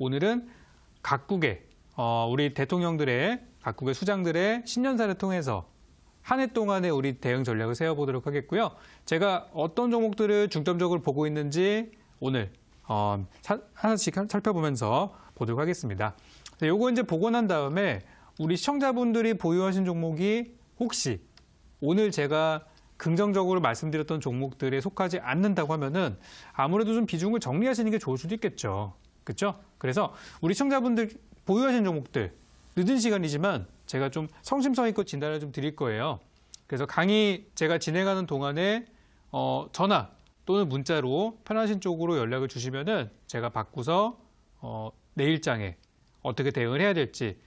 오늘은 각국의 우리 대통령들의 각국의 수장들의 신년사를 통해서 한 해 동안의 우리 대응 전략을 세워보도록 하겠고요. 제가 어떤 종목들을 중점적으로 보고 있는지 오늘 하나씩 살펴보면서 보도록 하겠습니다. 요거 이제 보고 난 다음에 우리 시청자분들이 보유하신 종목이 혹시 오늘 제가 긍정적으로 말씀드렸던 종목들에 속하지 않는다고 하면은 아무래도 좀 비중을 정리하시는 게 좋을 수도 있겠죠. 그렇죠? 그래서 우리 시청자분들 보유하신 종목들 늦은 시간이지만 제가 좀 성심성의껏 진단을 좀 드릴 거예요. 그래서 강의 제가 진행하는 동안에 전화 또는 문자로 편하신 쪽으로 연락을 주시면은 제가 바꾸서 내일장에 어떻게 대응을 해야 될지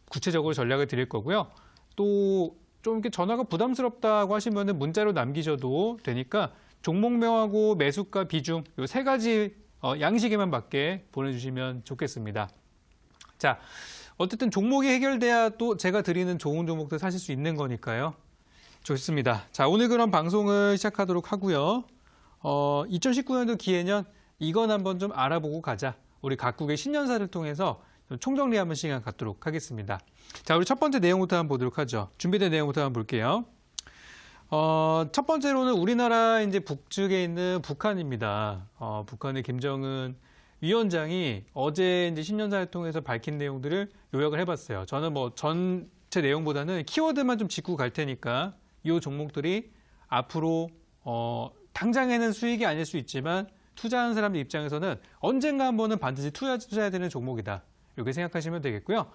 구체적으로 전략을 드릴 거고요. 또 좀 이렇게 전화가 부담스럽다고 하시면은 문자로 남기셔도 되니까 종목명하고 매수가 비중 이 세 가지 양식에만 맞게 보내주시면 좋겠습니다. 자, 어쨌든 종목이 해결돼야 또 제가 드리는 좋은 종목들 사실 수 있는 거니까요. 좋습니다. 자, 오늘 그럼 방송을 시작하도록 하고요. 2019년도 기해년 이건 한번 좀 알아보고 가자. 우리 각국의 신년사를 통해서 총정리하는 시간 갖도록 하겠습니다. 자, 우리 첫 번째 내용부터 한번 보도록 하죠. 준비된 내용부터 한번 볼게요. 첫 번째로는 우리나라 이제 북측에 있는 북한입니다. 북한의 김정은 위원장이 어제 이제 신년사를 통해서 밝힌 내용들을 요약을 해봤어요. 저는 뭐 전체 내용보다는 키워드만 좀 짚고 갈 테니까 이 종목들이 앞으로 당장에는 수익이 아닐 수 있지만 투자하는 사람들 입장에서는 언젠가 한 번은 반드시 투자해야 되는 종목이다. 이렇게 생각하시면 되겠고요.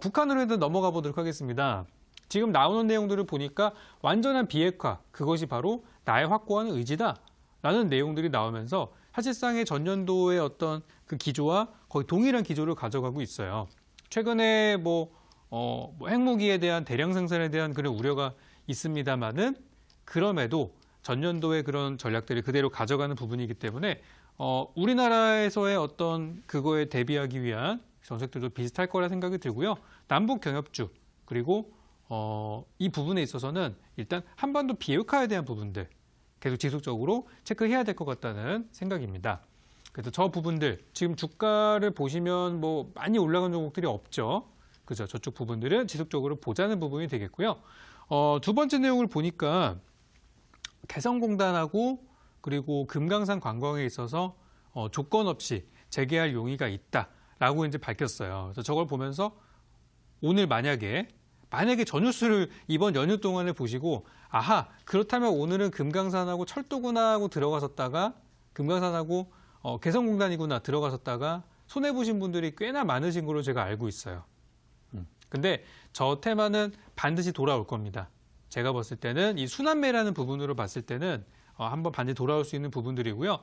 북한으로 해서 넘어가 보도록 하겠습니다. 지금 나오는 내용들을 보니까 완전한 비핵화, 그것이 바로 나의 확고한 의지다 라는 내용들이 나오면서 사실상의 전년도의 어떤 그 기조와 거의 동일한 기조를 가져가고 있어요. 최근에 핵무기에 대한 대량 생산에 대한 그런 우려가 있습니다만은 그럼에도 전년도의 그런 전략들을 그대로 가져가는 부분이기 때문에 우리나라에서의 어떤 그거에 대비하기 위한 정책들도 비슷할 거라 생각이 들고요. 남북 경협주 그리고 이 부분에 있어서는 일단 한반도 비핵화에 대한 부분들 계속 지속적으로 체크해야 될 것 같다는 생각입니다. 그래서 저 부분들 지금 주가를 보시면 뭐 많이 올라간 종목들이 없죠. 그죠? 저쪽 부분들은 지속적으로 보자는 부분이 되겠고요. 두 번째 내용을 보니까 개성공단하고 그리고 금강산 관광에 있어서 조건 없이 재개할 용의가 있다라고 이제 밝혔어요. 그래서 저걸 보면서 오늘 만약에 저 뉴스를 이번 연휴 동안에 보시고 아하 그렇다면 오늘은 금강산하고 철도구나 하고 들어가셨다가 금강산하고 개성공단이구나 들어가셨다가 손해보신 분들이 꽤나 많으신 걸로 제가 알고 있어요. 근데 저 테마는 반드시 돌아올 겁니다. 제가 봤을 때는 이 순환매라는 부분으로 봤을 때는 한번 반드시 돌아올 수 있는 부분들이고요.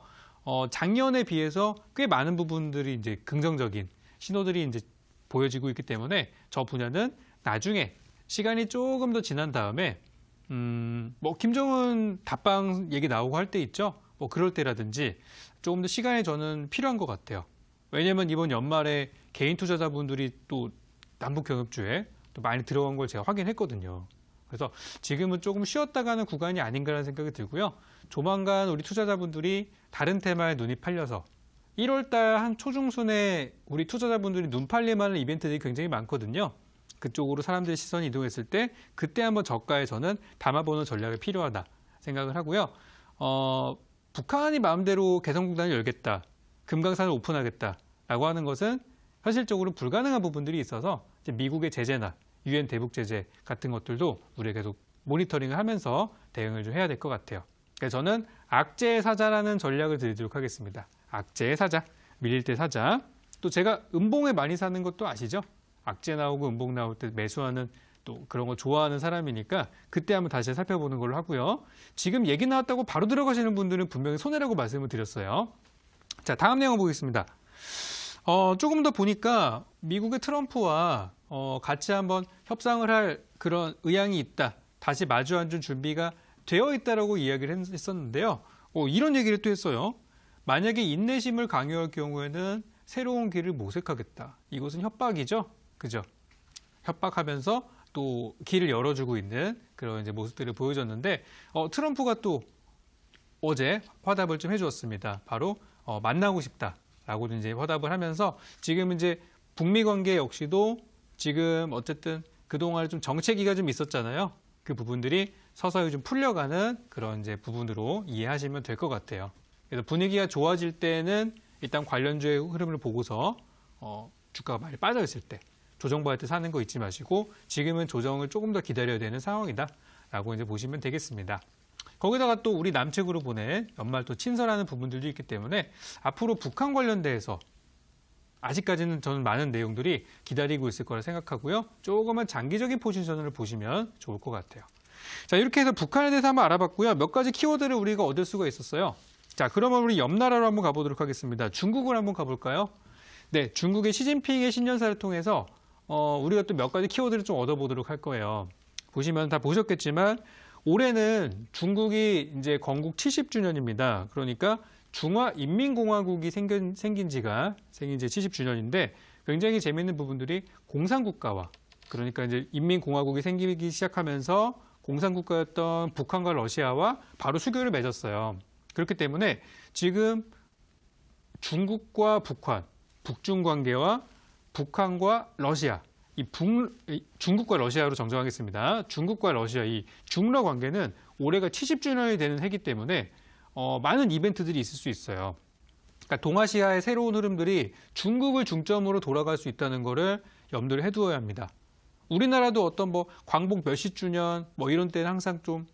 작년에 비해서 꽤 많은 부분들이 이제 긍정적인 신호들이 이제 보여지고 있기 때문에 저 분야는 나중에 시간이 조금 더 지난 다음에 김정은 답방 얘기 나오고 할 때 있죠. 그럴 때라든지 조금 더 시간이 저는 필요한 것 같아요. 왜냐면 이번 연말에 개인 투자자분들이 또 남북 경협주에 또 많이 들어간 걸 제가 확인했거든요. 그래서 지금은 조금 쉬었다 가는 구간이 아닌가라는 생각이 들고요. 조만간 우리 투자자분들이 다른 테마에 눈이 팔려서 1월달 한 초중순에 우리 투자자분들이 눈 팔릴만한 이벤트들이 굉장히 많거든요. 그쪽으로 사람들의 시선이 이동했을 때 그때 한번 저가에 저는 담아보는 전략이 필요하다 생각을 하고요. 북한이 마음대로 개성공단을 열겠다, 금강산을 오픈하겠다라고 하는 것은 현실적으로 불가능한 부분들이 있어서 이제 미국의 제재나 유엔 대북 제재 같은 것들도 우리가 계속 모니터링을 하면서 대응을 좀 해야 될 것 같아요. 그래서 저는 악재의 사자라는 전략을 드리도록 하겠습니다. 악재의 사자, 밀릴 때 사자. 또 제가 음봉에 많이 사는 것도 아시죠? 악재 나오고 음봉 나올 때 매수하는 또 그런 거 좋아하는 사람이니까 그때 한번 다시 살펴보는 걸로 하고요. 지금 얘기 나왔다고 바로 들어가시는 분들은 분명히 손해라고 말씀을 드렸어요. 자, 다음 내용 보겠습니다. 조금 더 보니까 미국의 트럼프와 같이 한번 협상을 할 그런 의향이 있다. 다시 마주 앉을 준비가 되어 있다라고 이야기를 했었는데요. 이런 얘기를 또 했어요. 만약에 인내심을 강요할 경우에는 새로운 길을 모색하겠다. 이것은 협박이죠. 그죠? 협박하면서 또 길을 열어주고 있는 그런 이제 모습들을 보여줬는데 트럼프가 또 어제 화답을 좀 해주었습니다. 바로 만나고 싶다. 라고도 이제 화답을 하면서 지금 이제 북미 관계 역시도 지금 어쨌든 그동안 좀 정체기가 좀 있었잖아요. 그 부분들이 서서히 좀 풀려가는 그런 이제 부분으로 이해하시면 될 것 같아요. 그래서 분위기가 좋아질 때는 일단 관련주의 흐름을 보고서 주가가 많이 빠져 있을 때 조정받을 때 사는 거 잊지 마시고 지금은 조정을 조금 더 기다려야 되는 상황이다라고 이제 보시면 되겠습니다. 거기다가 또 우리 남측으로 보낸 연말 또 친서라는 부분들도 있기 때문에 앞으로 북한 관련돼서 아직까지는 저는 많은 내용들이 기다리고 있을 거라 생각하고요. 조금은 장기적인 포지션을 보시면 좋을 것 같아요. 자, 이렇게 해서 북한에 대해서 한번 알아봤고요. 몇 가지 키워드를 우리가 얻을 수가 있었어요. 자, 그러면 우리 옆 나라로 한번 가보도록 하겠습니다. 중국을 한번 가볼까요? 네, 중국의 시진핑의 신년사를 통해서 우리가 또 몇 가지 키워드를 좀 얻어보도록 할 거예요. 보시면 다 보셨겠지만 올해는 중국이 이제 건국 70주년입니다. 그러니까 중화인민공화국이 생긴 지 70주년인데 굉장히 재미있는 부분들이 공산국가와 그러니까 이제 인민공화국이 생기기 시작하면서 공산국가였던 북한과 러시아와 바로 수교를 맺었어요. 그렇기 때문에 지금 중국과 북한, 북중 관계와 북한과 러시아, 중국과 러시아로 정정하겠습니다. 중국과 러시아 이 중러 관계는 올해가 70주년이 되는 해기 때문에 많은 이벤트들이 있을 수 있어요. 그러니까 동아시아의 새로운 흐름들이 중국을 중점으로 돌아갈 수 있다는 거를 염두를 해두어야 합니다. 우리나라도 어떤 광복 몇십 주년 이런 때는 항상 좀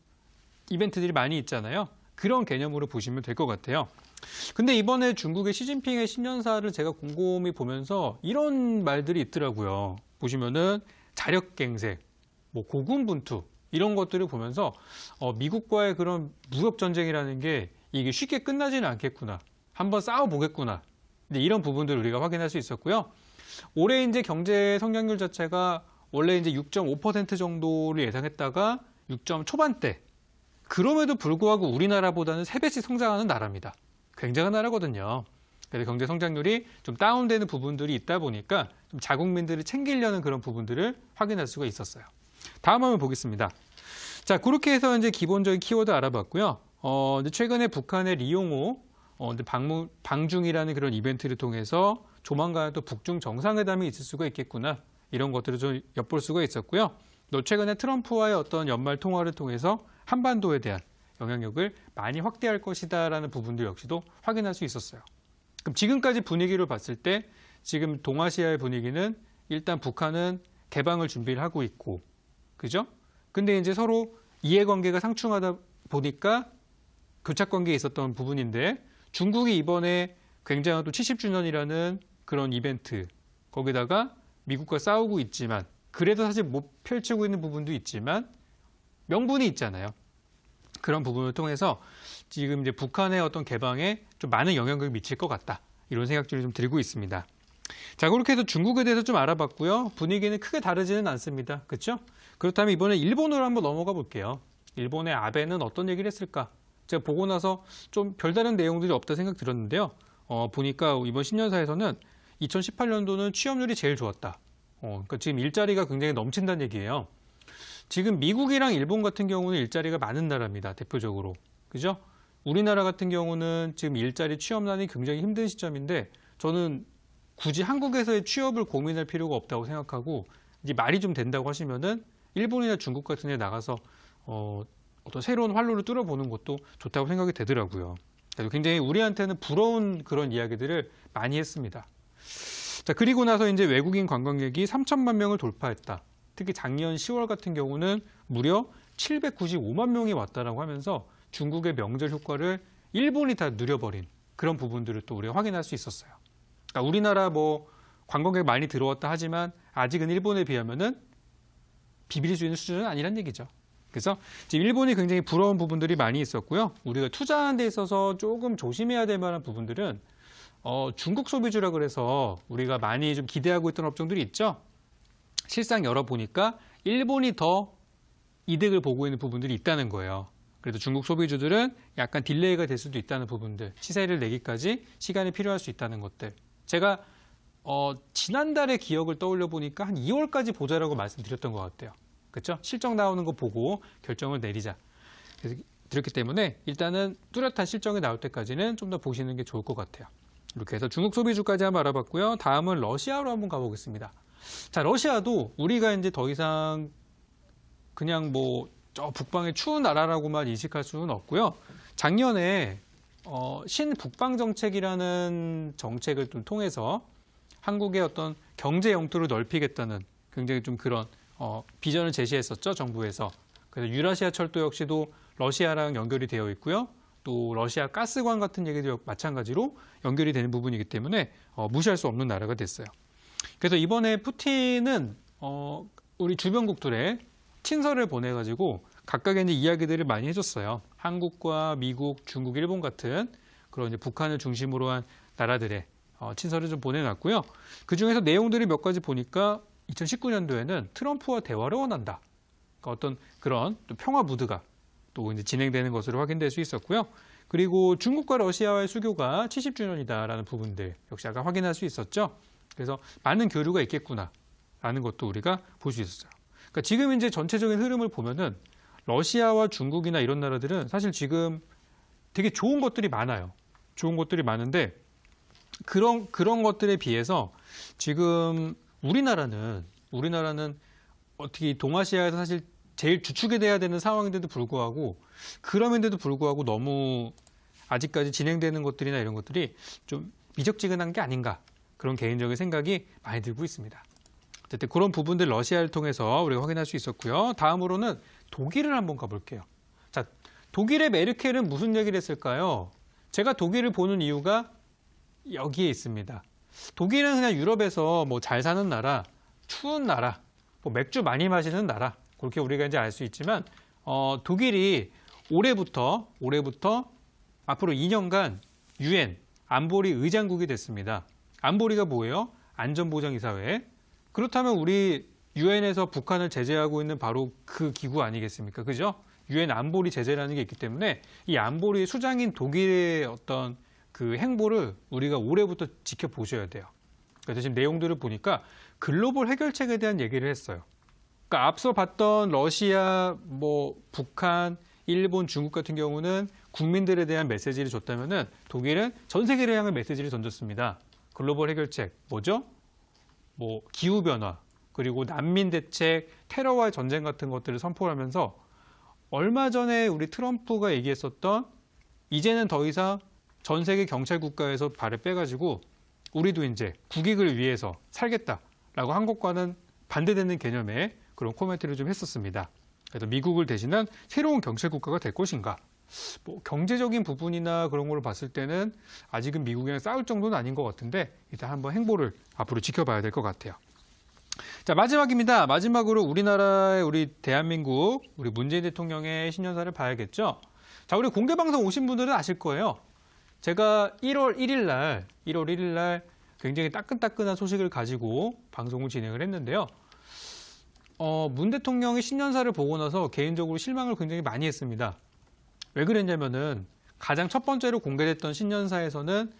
이벤트들이 많이 있잖아요. 그런 개념으로 보시면 될 것 같아요. 근데 이번에 중국의 시진핑의 신년사를 제가 곰곰이 보면서 이런 말들이 있더라고요. 보시면은 자력갱생, 고군분투 이런 것들을 보면서 미국과의 그런 무역 전쟁이라는 게 이게 쉽게 끝나지는 않겠구나. 한번 싸워보겠구나. 근데 이런 부분들을 우리가 확인할 수 있었고요. 올해 이제 경제 성장률 자체가 원래 이제 6.5% 정도를 예상했다가 6점 초반대. 그럼에도 불구하고 우리나라보다는 3배씩 성장하는 나라입니다. 굉장한 나라거든요. 그래서 경제 성장률이 좀 다운되는 부분들이 있다 보니까 좀 자국민들을 챙기려는 그런 부분들을 확인할 수가 있었어요. 다음 화면 보겠습니다. 자, 그렇게 해서 이제 기본적인 키워드 알아봤고요. 이제 최근에 북한의 리용호 방중이라는 그런 이벤트를 통해서 조만간 또 북중 정상회담이 있을 수가 있겠구나. 이런 것들을 좀 엿볼 수가 있었고요. 또 최근에 트럼프와의 어떤 연말 통화를 통해서 한반도에 대한 영향력을 많이 확대할 것이다라는 부분들 역시도 확인할 수 있었어요. 그럼 지금까지 분위기를 봤을 때 지금 동아시아의 분위기는 일단 북한은 개방을 준비를 하고 있고, 그죠? 근데 이제 서로 이해관계가 상충하다 보니까 교착관계에 있었던 부분인데 중국이 이번에 굉장한 또 70주년이라는 그런 이벤트 거기다가 미국과 싸우고 있지만 그래도 사실 못 펼치고 있는 부분도 있지만 명분이 있잖아요. 그런 부분을 통해서 지금 이제 북한의 어떤 개방에 좀 많은 영향력을 미칠 것 같다. 이런 생각들이 좀 들고 있습니다. 자, 그렇게 해서 중국에 대해서 좀 알아봤고요. 분위기는 크게 다르지는 않습니다. 그렇죠? 그렇다면 이번에 일본으로 한번 넘어가 볼게요. 일본의 아베는 어떤 얘기를 했을까? 제가 보고 나서 좀 별다른 내용들이 없다 생각 들었는데요. 보니까 이번 신년사에서는 2018년도는 취업률이 제일 좋았다. 그러니까 지금 일자리가 굉장히 넘친다는 얘기예요. 지금 미국이랑 일본 같은 경우는 일자리가 많은 나라입니다. 대표적으로. 그죠? 우리나라 같은 경우는 지금 일자리 취업난이 굉장히 힘든 시점인데 저는 굳이 한국에서의 취업을 고민할 필요가 없다고 생각하고 이제 말이 좀 된다고 하시면은 일본이나 중국 같은 데 나가서 어떤 새로운 활로를 뚫어보는 것도 좋다고 생각이 되더라고요. 그래서 굉장히 우리한테는 부러운 그런 이야기들을 많이 했습니다. 자, 그리고 나서 이제 외국인 관광객이 3천만 명을 돌파했다. 특히 작년 10월 같은 경우는 무려 795만 명이 왔다라고 하면서 중국의 명절 효과를 일본이 다 누려버린 그런 부분들을 또 우리가 확인할 수 있었어요. 그러니까 우리나라 관광객 많이 들어왔다 하지만 아직은 일본에 비하면은 비빌 수 있는 수준은 아니란 얘기죠. 그래서 지금 일본이 굉장히 부러운 부분들이 많이 있었고요. 우리가 투자하는 데 있어서 조금 조심해야 될 만한 부분들은 중국 소비주라 그래서 우리가 많이 좀 기대하고 있던 업종들이 있죠. 실상 열어보니까 일본이 더 이득을 보고 있는 부분들이 있다는 거예요. 그래도 중국 소비주들은 약간 딜레이가 될 수도 있다는 부분들, 시세를 내기까지 시간이 필요할 수 있다는 것들. 제가 지난달의 기억을 떠올려 보니까 한 2월까지 보자라고 말씀드렸던 것 같아요. 그렇죠? 실적 나오는 거 보고 결정을 내리자. 그래서 그렇기 때문에 일단은 뚜렷한 실적이 나올 때까지는 좀 더 보시는 게 좋을 것 같아요. 이렇게 해서 중국 소비주까지 한번 알아봤고요. 다음은 러시아로 한번 가보겠습니다. 자, 러시아도 우리가 이제 더 이상 그냥 뭐 저 북방의 추운 나라라고만 인식할 수는 없고요. 작년에 신북방 정책이라는 정책을 좀 통해서 한국의 어떤 경제 영토를 넓히겠다는 굉장히 좀 그런 비전을 제시했었죠, 정부에서. 그래서 유라시아 철도 역시도 러시아랑 연결이 되어 있고요. 또 러시아 가스관 같은 얘기도 마찬가지로 연결이 되는 부분이기 때문에 무시할 수 없는 나라가 됐어요. 그래서 이번에 푸틴은 우리 주변국들에 친서를 보내가지고 각각의 이제 이야기들을 많이 해줬어요. 한국과 미국, 중국, 일본 같은 그런 이제 북한을 중심으로 한 나라들의 친서를 좀 보내놨고요. 그 중에서 내용들이 몇 가지 보니까 2019년도에는 트럼프와 대화를 원한다. 그러니까 어떤 그런 또 평화 무드가 또 이제 진행되는 것으로 확인될 수 있었고요. 그리고 중국과 러시아와의 수교가 70주년이다라는 부분들 역시 아까 확인할 수 있었죠. 그래서 많은 교류가 있겠구나라는 것도 우리가 볼 수 있었어요. 그러니까 지금 이제 전체적인 흐름을 보면은 러시아와 중국이나 이런 나라들은 사실 지금 되게 좋은 것들이 많아요. 좋은 것들이 많은데 그런 것들에 비해서 지금 우리나라는 어떻게 동아시아에서 사실 제일 주축이 돼야 되는 상황인데도 불구하고 그럼에도 불구하고 너무 아직까지 진행되는 것들이나 이런 것들이 좀 미적지근한 게 아닌가 그런 개인적인 생각이 많이 들고 있습니다. 어쨌든 그런 부분들 러시아를 통해서 우리가 확인할 수 있었고요. 다음으로는 독일을 한번 가볼게요. 자, 독일의 메르켈은 무슨 얘기를 했을까요? 제가 독일을 보는 이유가 여기에 있습니다. 독일은 그냥 유럽에서 뭐 잘 사는 나라, 추운 나라, 뭐 맥주 많이 마시는 나라 그렇게 우리가 이제 알 수 있지만 독일이 올해부터 앞으로 2년간 UN 안보리 의장국이 됐습니다. 안보리가 뭐예요? 안전보장이사회. 그렇다면 우리 UN에서 북한을 제재하고 있는 바로 그 기구 아니겠습니까? 그죠? UN 안보리 제재라는 게 있기 때문에 이 안보리의 수장인 독일의 어떤 그 행보를 우리가 올해부터 지켜보셔야 돼요. 그래서 지금 내용들을 보니까 글로벌 해결책에 대한 얘기를 했어요. 그러니까 앞서 봤던 러시아, 뭐 북한, 일본, 중국 같은 경우는 국민들에 대한 메시지를 줬다면은 독일은 전 세계를 향한 메시지를 던졌습니다. 글로벌 해결책 뭐죠? 뭐 기후 변화, 그리고 난민 대책, 테러와 전쟁 같은 것들을 선포하면서 얼마 전에 우리 트럼프가 얘기했었던 이제는 더 이상 전 세계 경찰 국가에서 발을 빼가지고 우리도 이제 국익을 위해서 살겠다라고 한 것과는 반대되는 개념의 그런 코멘트를 좀 했었습니다. 그래서 미국을 대신한 새로운 경찰 국가가 될 것인가? 뭐 경제적인 부분이나 그런 걸 봤을 때는 아직은 미국이랑 싸울 정도는 아닌 것 같은데 일단 한번 행보를 앞으로 지켜봐야 될 것 같아요. 자, 마지막입니다. 마지막으로 우리나라의 우리 대한민국 우리 문재인 대통령의 신년사를 봐야겠죠. 자, 우리 공개 방송 오신 분들은 아실 거예요. 제가 1월 1일 날 굉장히 따끈따끈한 소식을 가지고 방송을 진행을 했는데요. 문 대통령의 신년사를 보고 나서 개인적으로 실망을 굉장히 많이 했습니다. 왜 그랬냐면은 가장 첫 번째로 공개됐던 신년사에서는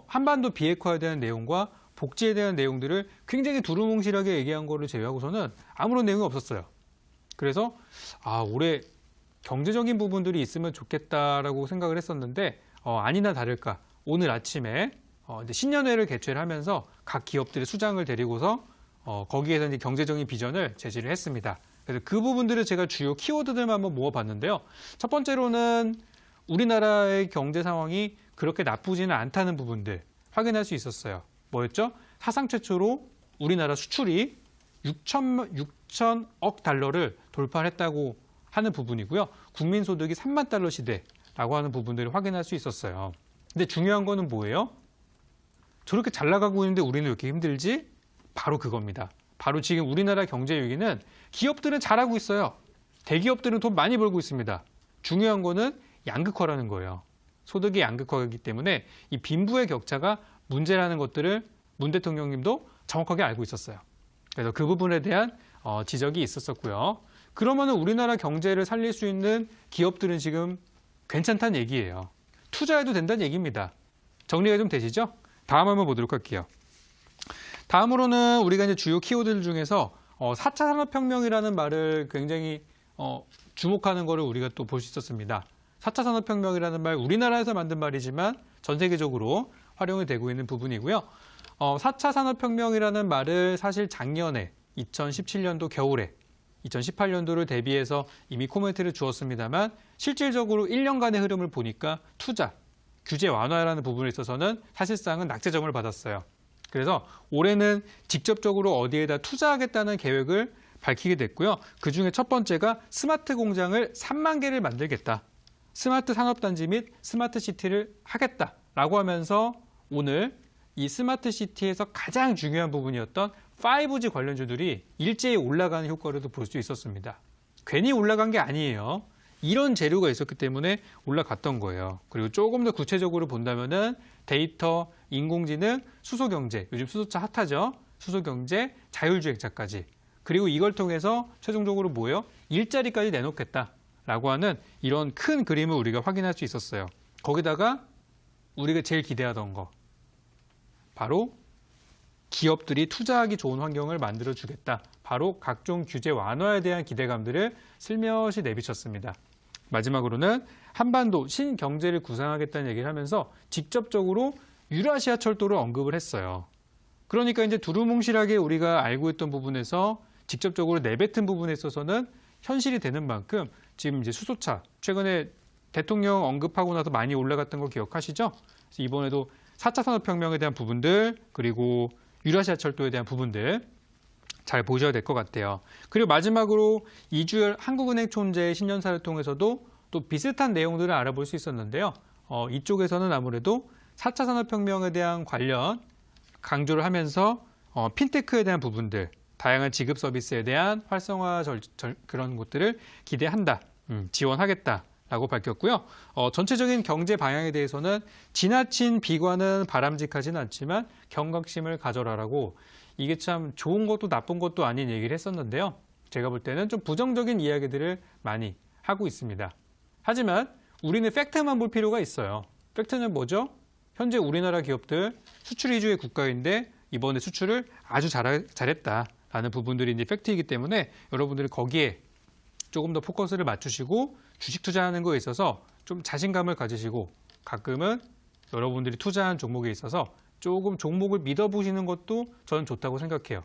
한반도 비핵화에 대한 내용과 복지에 대한 내용들을 굉장히 두루뭉실하게 얘기한 거를 제외하고서는 아무런 내용이 없었어요. 그래서 올해 경제적인 부분들이 있으면 좋겠다라고 생각을 했었는데 아니나 다를까 오늘 아침에 이제 신년회를 개최를 하면서 각 기업들의 수장을 데리고서 거기에서 이제 경제적인 비전을 제시를 했습니다. 그래서 그 부분들을 제가 주요 키워드들만 한번 모아봤는데요. 첫 번째로는 우리나라의 경제 상황이 그렇게 나쁘지는 않다는 부분들 확인할 수 있었어요. 뭐였죠? 사상 최초로 우리나라 수출이 6천억 달러를 돌파했다고 하는 부분이고요. 국민소득이 3만 달러 시대라고 하는 부분들을 확인할 수 있었어요. 근데 중요한 거는 뭐예요? 저렇게 잘 나가고 있는데 우리는 왜 이렇게 힘들지? 바로 그겁니다. 바로 지금 우리나라 경제 위기는 기업들은 잘하고 있어요. 대기업들은 돈 많이 벌고 있습니다. 중요한 거는 양극화라는 거예요. 소득이 양극화이기 때문에 이 빈부의 격차가 문제라는 것들을 문 대통령님도 정확하게 알고 있었어요. 그래서 그 부분에 대한 지적이 있었었고요. 그러면 우리나라 경제를 살릴 수 있는 기업들은 지금 괜찮다는 얘기예요. 투자해도 된다는 얘기입니다. 정리가 좀 되시죠? 다음 한번 보도록 할게요. 다음으로는 우리가 이제 주요 키워드들 중에서 4차 산업혁명이라는 말을 굉장히 주목하는 거를 우리가 또 볼 수 있었습니다. 4차 산업혁명이라는 말 우리나라에서 만든 말이지만 전 세계적으로 활용이 되고 있는 부분이고요. 4차 산업혁명이라는 말을 사실 작년에 2017년도 겨울에 2018년도를 대비해서 이미 코멘트를 주었습니다만 실질적으로 1년간의 흐름을 보니까 투자, 규제 완화라는 부분에 있어서는 사실상은 낙제점을 받았어요. 그래서 올해는 직접적으로 어디에다 투자하겠다는 계획을 밝히게 됐고요. 그중에 첫 번째가 스마트 공장을 3만 개를 만들겠다. 스마트 산업단지 및 스마트 시티를 하겠다라고 하면서 오늘 이 스마트 시티에서 가장 중요한 부분이었던 5G 관련주들이 일제히 올라가는 효과를 볼 수 있었습니다. 괜히 올라간 게 아니에요. 이런 재료가 있었기 때문에 올라갔던 거예요. 그리고 조금 더 구체적으로 본다면은 데이터, 인공지능, 수소경제, 요즘 수소차 핫하죠. 수소경제, 자율주행차까지. 그리고 이걸 통해서 최종적으로 뭐예요? 일자리까지 내놓겠다라고 하는 이런 큰 그림을 우리가 확인할 수 있었어요. 거기다가 우리가 제일 기대하던 거. 바로 기업들이 투자하기 좋은 환경을 만들어주겠다. 바로 각종 규제 완화에 대한 기대감들을 슬며시 내비쳤습니다. 마지막으로는 한반도 신경제를 구상하겠다는 얘기를 하면서 직접적으로 유라시아 철도를 언급을 했어요. 그러니까 이제 두루뭉실하게 우리가 알고 있던 부분에서 직접적으로 내뱉은 부분에 있어서는 현실이 되는 만큼 지금 이제 수소차 최근에 대통령 언급하고 나서 많이 올라갔던 거 기억하시죠? 그래서 이번에도 4차 산업혁명에 대한 부분들 그리고 유라시아 철도에 대한 부분들 잘 보셔야 될 것 같아요. 그리고 마지막으로 이주열 한국은행 총재의 신년사를 통해서도 또 비슷한 내용들을 알아볼 수 있었는데요. 이쪽에서는 아무래도 4차 산업혁명에 대한 관련 강조를 하면서 핀테크에 대한 부분들, 다양한 지급 서비스에 대한 활성화 그런 것들을 기대한다, 지원하겠다라고 밝혔고요. 전체적인 경제 방향에 대해서는 지나친 비관은 바람직하지는 않지만 경각심을 가져라라고 이게 참 좋은 것도 나쁜 것도 아닌 얘기를 했었는데요. 제가 볼 때는 좀 부정적인 이야기들을 많이 하고 있습니다. 하지만 우리는 팩트만 볼 필요가 있어요. 팩트는 뭐죠? 현재 우리나라 기업들 수출 위주의 국가인데 이번에 수출을 아주 잘했다라는 부분들이 이제 팩트이기 때문에 여러분들이 거기에 조금 더 포커스를 맞추시고 주식 투자하는 거에 있어서 좀 자신감을 가지시고 가끔은 여러분들이 투자한 종목에 있어서 조금 종목을 믿어보시는 것도 저는 좋다고 생각해요.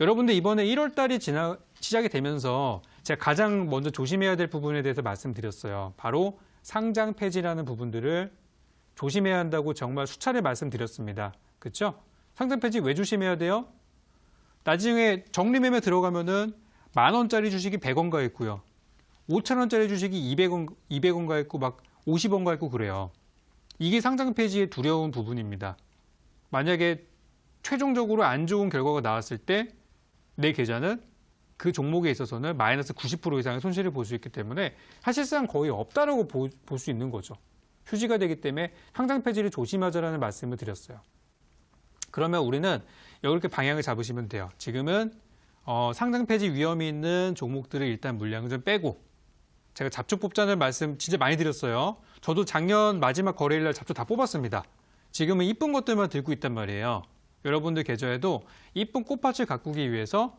여러분들 이번에 1월 달이 시작이 되면서 제가 가장 먼저 조심해야 될 부분에 대해서 말씀드렸어요. 바로 상장 폐지라는 부분들을 조심해야 한다고 정말 수차례 말씀드렸습니다. 그렇죠? 상장 폐지 왜 조심해야 돼요? 나중에 적립매매 들어가면은 10,000원짜리 주식이 100원 가 있고요. 5,000원짜리 주식이 200원 가 있고 막 50원 가 있고 그래요. 이게 상장 폐지의 두려운 부분입니다. 만약에 최종적으로 안 좋은 결과가 나왔을 때 내 계좌는 그 종목에 있어서는 마이너스 90% 이상의 손실을 볼 수 있기 때문에 사실상 거의 없다라고 볼 수 있는 거죠. 휴지가 되기 때문에 상장 폐지를 조심하자라는 말씀을 드렸어요. 그러면 우리는 이렇게 방향을 잡으시면 돼요. 지금은 상장 폐지 위험이 있는 종목들을 일단 물량을 좀 빼고 제가 잡초 뽑자는 말씀 진짜 많이 드렸어요. 저도 작년 마지막 거래일 날 잡초 다 뽑았습니다. 지금은 이쁜 것들만 들고 있단 말이에요. 여러분들 계좌에도 이쁜 꽃밭을 가꾸기 위해서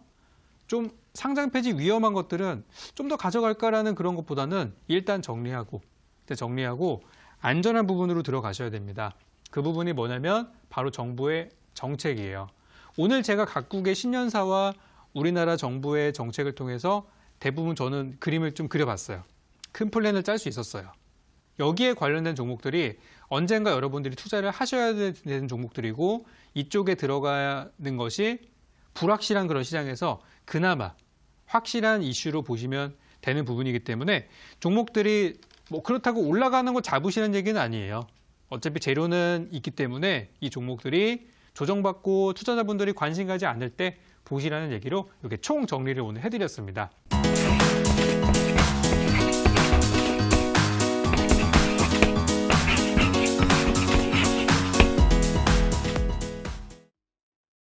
좀 상장 폐지 위험한 것들은 좀 더 가져갈까라는 그런 것보다는 일단 정리하고 안전한 부분으로 들어가셔야 됩니다. 그 부분이 뭐냐면 바로 정부의 정책이에요. 오늘 제가 각국의 신년사와 우리나라 정부의 정책을 통해서 대부분 저는 그림을 좀 그려봤어요. 큰 플랜을 짤 수 있었어요. 여기에 관련된 종목들이 언젠가 여러분들이 투자를 하셔야 되는 종목들이고 이쪽에 들어가는 것이 불확실한 그런 시장에서 그나마 확실한 이슈로 보시면 되는 부분이기 때문에 종목들이 뭐 그렇다고 올라가는 거 잡으시는 얘기는 아니에요. 어차피 재료는 있기 때문에 이 종목들이 조정받고 투자자분들이 관심 가지 않을 때 보시라는 얘기로 이렇게 총 정리를 오늘 해드렸습니다.